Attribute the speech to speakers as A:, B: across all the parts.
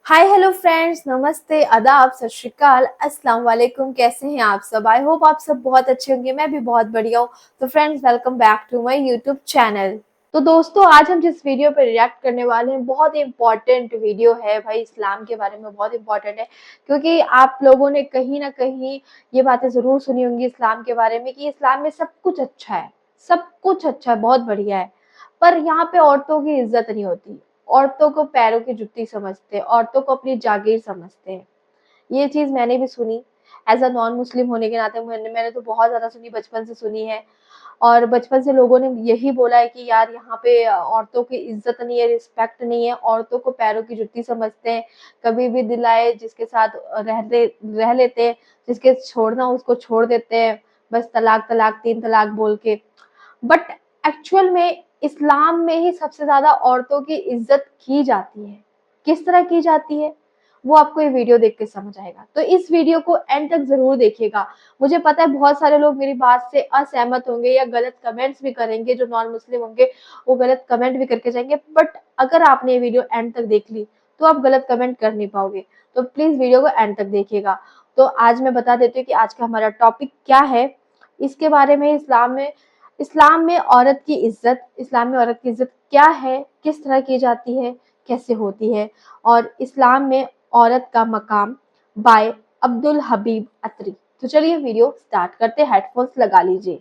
A: Hi hello friends, नमस्ते, आदाब, सत श्री अकाल, अस्सलाम वालेकुम। कैसे हैं आप सब? आई होप आप सब बहुत अच्छे होंगे। मैं भी बहुत बढ़िया हूँ। तो friends, welcome back to my YouTube channel. तो दोस्तों, आज हम जिस वीडियो पर रिएक्ट करने वाले हैं, बहुत इंपॉर्टेंट वीडियो है भाई। इस्लाम के बारे में बहुत इंपॉर्टेंट है, क्योंकि आप लोगों ने कहीं ना कहीं ये बातें जरूर सुनी होंगी इस्लाम के बारे में कि इस्लाम में सब कुछ अच्छा है, सब कुछ अच्छा है, बहुत बढ़िया है। पर यहाँ पे औरतों की इज्जत नहीं होती। औरतों को पैरों की जुत्ती समझते हैं, औरतों को अपनी जागीर समझते हैं। ये चीज़ मैंने भी सुनी। एज़ अ नॉन मुस्लिम होने के नाते मैंने तो बहुत ज़्यादा सुनी, बचपन से सुनी है। और बचपन से लोगों ने यही बोला है कि यार यहाँ पे औरतों की इज़्ज़त नहीं है, रिस्पेक्ट नहीं है, औरतों को पैरों की जुत्ती समझते हैं। कभी भी दिल आए जिसके साथ रह लेते हैं, जिसके छोड़ना उसको छोड़ देते हैं, बस तलाक तलाक 3 तलाक बोल के। बट एक्चुअल में इस्लाम में ही सबसे ज़्यादा औरतों की इज़्ज़त की जाती है। किस तरह की जाती है? वो आपको ये वीडियो देख के समझ आएगा। तो इस वीडियो को एंड तक ज़रूर देखिएगा। मुझे पता है बहुत सारे लोग मेरी बात से असहमत होंगे या गलत कमेंट्स भी करेंगे, जो नॉन मुस्लिम होंगे वो गलत कमेंट भी करके जाएँगे। बट अगर आपने ये वीडियो एंड तक देख ली, तो आप गलत कमेंट कर नहीं पाओगे। तो प्लीज़ वीडियो को एंड तक देखिएगा। तो आज मैं बता देती हूँ कि आज का हमारा टॉपिक क्या है। इसके बारे में इस्लाम में औरत की इज़्ज़त, इस्लाम में औरत की इज़्ज़त क्या है, किस तरह की जाती है, कैसे होती है, और इस्लाम में औरत का मकाम, बाय अब्दुल हबीब अत्री। तो चलिए वीडियो स्टार्ट करते हैं। हेडफोन्स लगा लीजिए।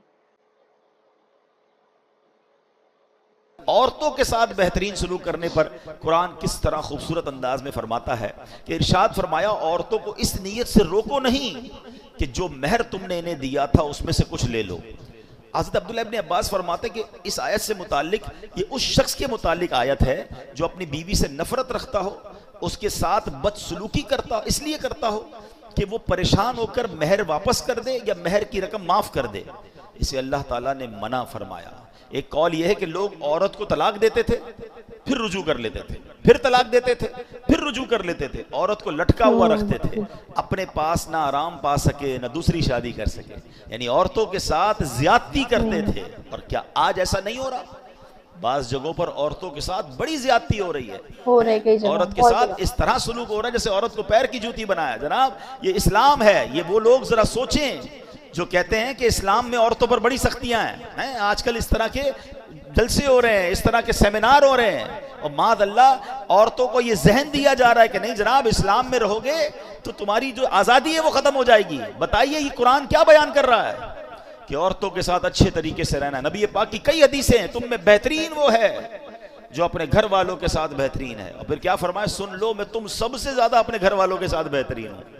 B: औरतों के साथ बेहतरीन सलूक करने पर कुरान किस तरह खूबसूरत अंदाज में फरमाता है कि इरशाद फरमाया, औरतों को इस नीयत से रोको नहीं कि जो महर तुमने इन्हें दिया था उसमें से कुछ ले लो। हज़रत अब्दुल्लाह इब्न अब्बास फरमाते कि इस आयत से मुतालिक ये उस शख्स के मुतालिक आयत है जो अपनी बीवी से नफरत रखता हो, उसके साथ बदसलूकी करता, इसलिए करता हो कि वो परेशान होकर महर वापस कर दे या महर की रकम माफ कर दे। इसे अल्लाह ताला ने मना फरमाया। एक कौल यह है कि लोग औरत को तलाक देते थे, फिर रुजू कर लेते थे, फिर तलाक देते थे, फिर रुजू कर लेते थे, औरत को लटका हुआ रखते थे, अपने पास ना आराम पा सके ना दूसरी शादी कर सके, यानी औरतों के साथ ज्यादती करते थे। और क्या आज ऐसा नहीं हो रहा? बास जगहों पर औरतों के साथ बड़ी ज्यादती हो रही है।
A: हो रहे कई जगह
B: औरत के
A: बहुत
B: साथ
A: जगह।
B: इस तरह सलूक हो रहा है जैसे औरत को पैर की जूती बनाया। जनाब, ये इस्लाम है। ये वो लोग जरा सोचें जो कहते हैं कि इस्लाम में औरतों पर बड़ी सख्तियां हैं। आजकल इस तरह के जलसे हो रहे हैं, इस तरह के सेमिनार हो रहे हैं, और माद अल्लाह औरतों को ये जहन दिया जा रहा है कि नहीं जनाब, इस्लाम में रहोगे तो तुम्हारी जो आज़ादी है वो खत्म हो जाएगी। बताइए ये कुरान क्या बयान कर रहा है कि औरतों के साथ अच्छे तरीके से रहना। नबी पाक की कई हदीसें हैं, तुम में बेहतरीन वो है जो अपने घर वालों के साथ बेहतरीन है। और फिर क्या फरमाया, सुन लो मैं तुम सबसे ज्यादा अपने घर वालों के साथ बेहतरीन हूं।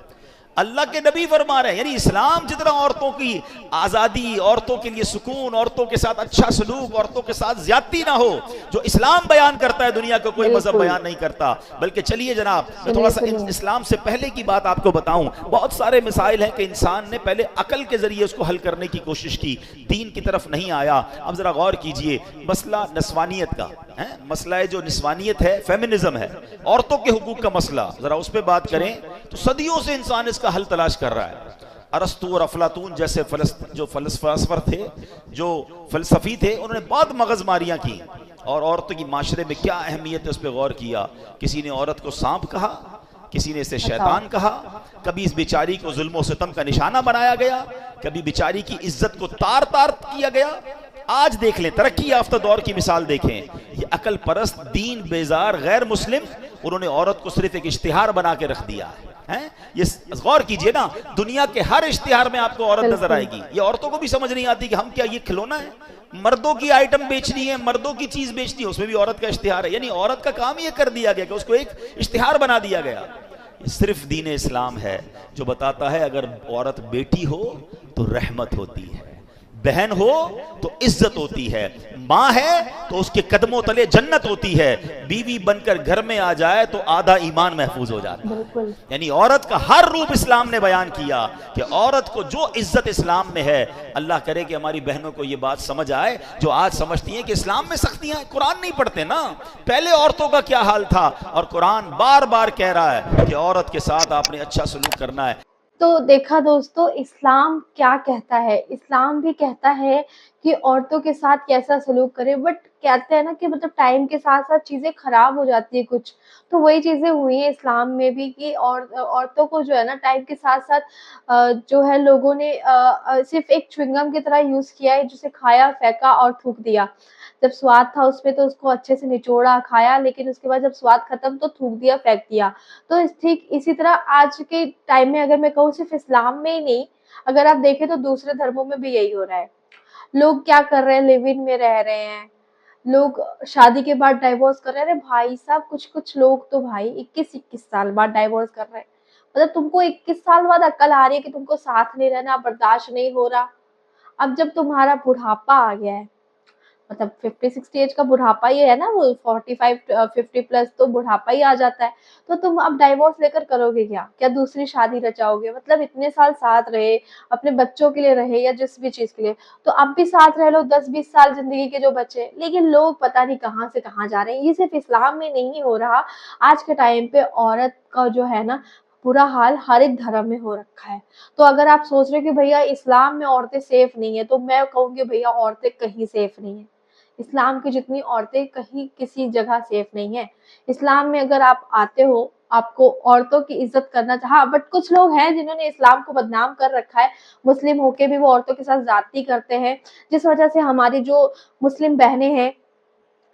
B: अल्लाह के नबी फरमा रहे हैं, यानी इस्लाम जितना औरतों की आज़ादी, औरतों के लिए सुकून, औरतों के साथ अच्छा सलूक, औरतों के साथ ज्यादती ना हो, जो इस्लाम बयान करता है दुनिया का कोई मजहब बयान नहीं करता। बल्कि चलिए जनाब, मैं थोड़ा सा इस्लाम से पहले की बात आपको बताऊं। बहुत सारे मिसाइल हैं कि इंसान ने पहले अकल के जरिए उसको हल करने की कोशिश की, दीन की तरफ नहीं आया। अब जरा गौर कीजिए, मसला नस्वानियत का है, मसला है जो निस्वानियत है, फेमिनिज्म है, औरतों के हुकूक का मसला, जरा उस पर बात करें तो सदियों से इंसान इसका हल तलाश कर रहा है। अरस्तु और अफलातून जैसे जो फलसफर थे, जो फलसफी थे, उन्होंने बहुत मगजमारियां की और औरतों की माशरे में क्या अहमियत है उस पर गौर किया। किसी ने औरत को सांप कहा, किसी ने इसे शैतान कहा, कभी इस बेचारी को जुल्म सितम का निशाना बनाया गया, कभी बेचारी की इज्जत को तार तार किया गया। आज देख लें, तरक्की याफ्ता दौर की मिसाल देखें, ये अकल परस्त, दीन बेजार, गैर मुस्लिम, उन्होंने औरत को सिर्फ एक इश्तिहार बना के रख दिया है। ये गौर कीजिए ना, दुनिया के हर इश्तिहार में आपको औरत नजर आएगी। ये औरतों को भी समझ नहीं आती कि हम क्या ये खिलौना है, मर्दों की आइटम बेचनी है, मर्दों की चीज बेचनी है, उसमें भी औरत का इश्तिहार है। यानी औरत का काम ये कर दिया गया कि उसको एक इश्तिहार बना दिया गया। सिर्फ दीन इस्लाम है जो बताता है अगर औरत बेटी हो तो रहमत होती है, बहन हो तो इज्जत होती है, माँ है तो उसके कदमों तले जन्नत होती है, बीवी बनकर घर में आ जाए तो आधा ईमान महफूज हो जाता है। यानी औरत का हर रूप इस्लाम ने बयान किया कि औरत को जो इज्जत इस्लाम में है। अल्लाह करे कि हमारी बहनों को यह बात समझ आए जो आज समझती हैं कि इस्लाम में सख्तियां, कुरान नहीं पढ़ते ना, पहले औरतों का क्या हाल था, और कुरान बार बार कह रहा है कि औरत के साथ आपने अच्छा सलूक करना है।
A: तो देखा दोस्तों, इस्लाम क्या कहता है। इस्लाम भी कहता है कि औरतों के साथ कैसा सलूक करें, बट कहते हैं ना कि मतलब टाइम के साथ-साथ चीज़ें खराब हो जाती है कुछ, तो वही चीज़ें हुई हैं इस्लाम में भी कि औरतों को जो है ना टाइम के साथ-साथ जो है लोगों ने सिर्फ़ एक च्युइंगम की तरह यूज़ किया है, जिसे खाया, फेंका और थूक दिया। जब स्वाद था उसमें तो उसको अच्छे से निचोड़ा, खाया, लेकिन उसके बाद जब स्वाद खत्म तो थूक दिया, फेंक दिया। तो ठीक इसी तरह आज के टाइम में अगर मैं कहूँ सिर्फ़ इस्लाम में ही नहीं, अगर आप देखें तो दूसरे धर्मों में भी यही हो रहा है। लोग क्या कर रहे हैं, लिव इन में रह रहे हैं, लोग शादी के बाद डाइवोर्स कर रहे हैं। अरे भाई साहब, कुछ-कुछ लोग तो भाई 21-21 साल बाद डाइवोर्स कर रहे हैं। मतलब तुमको 21 साल बाद अक्ल आ रही है कि तुमको साथ नहीं रहना, बर्दाश्त नहीं हो रहा। अब जब तुम्हारा बुढ़ापा आ गया है, मतलब 50-60 एज का बुढ़ापा ही है ना, वो 45 50 प्लस तो बुढ़ापा ही आ जाता है। तो तुम अब डाइवोर्स लेकर करोगे क्या? क्या दूसरी शादी रचाओगे? मतलब इतने साल साथ रहे, अपने बच्चों के लिए रहे या जिस भी चीज़ के लिए, तो अब भी साथ रह लो 10-20 साल ज़िंदगी के जो बचे। लेकिन लोग पता नहीं कहाँ से कहाँ जा रहे हैं। ये सिर्फ़ इस्लाम में नहीं हो रहा, आज के टाइम पे औरत का जो है ना बुरा हाल हर एक धर्म में हो रखा है। तो अगर आप सोच रहे हो कि भैया इस्लाम में औरतें सेफ नहीं है, तो मैं कहूँगी भैया औरतें कहीं सेफ नहीं है। इस्लाम की जितनी औरतें कहीं किसी जगह सेफ नहीं है। इस्लाम में अगर आप आते हो, आपको औरतों की इज़्ज़त करना हाँ, बट कुछ लोग हैं जिन्होंने इस्लाम को बदनाम कर रखा है। मुस्लिम होके भी वो औरतों के साथ ज़्यादती करते हैं, जिस वजह से हमारी जो मुस्लिम बहनें हैं,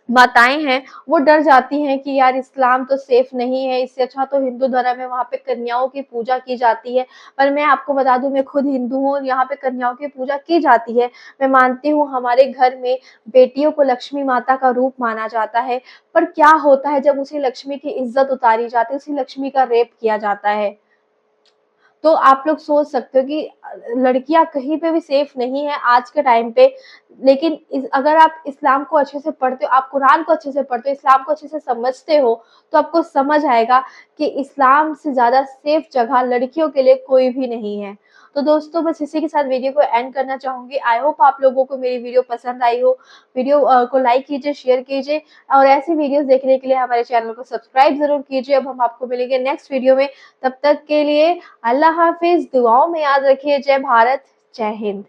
A: माताएँ हैं, वो डर जाती हैं कि यार इस्लाम तो सेफ नहीं है, इससे अच्छा तो हिंदू धर्म है, वहाँ पे कन्याओं की पूजा की जाती है। पर मैं आपको बता दूँ, मैं खुद हिंदू हूँ और यहाँ पे कन्याओं की पूजा की जाती है। मैं मानती हूँ हमारे घर में बेटियों को लक्ष्मी माता का रूप माना जाता है, पर क्या होता है जब उसी लक्ष्मी की इज़्ज़त उतारी जाती है, उसी लक्ष्मी का रेप किया जाता है। तो आप लोग सोच सकते हो कि लड़कियाँ कहीं पे भी सेफ नहीं है आज के टाइम पे। लेकिन अगर आप इस्लाम को अच्छे से पढ़ते हो, आप कुरान को अच्छे से पढ़ते हो, इस्लाम को अच्छे से समझते हो, तो आपको समझ आएगा कि इस्लाम से ज़्यादा सेफ जगह लड़कियों के लिए कोई भी नहीं है। तो दोस्तों, बस इसी के साथ वीडियो को एंड करना चाहूँगी। आई होप आप लोगों को मेरी वीडियो पसंद आई हो। वीडियो को लाइक कीजिए, शेयर कीजिए और ऐसी वीडियोज़ देखने के लिए हमारे चैनल को सब्सक्राइब ज़रूर कीजिए। अब हम आपको मिलेंगे नेक्स्ट वीडियो में। तब तक के लिए अल्लाह हाफ़िज़, दुआओं में याद रखिए। जय भारत, जय हिंद।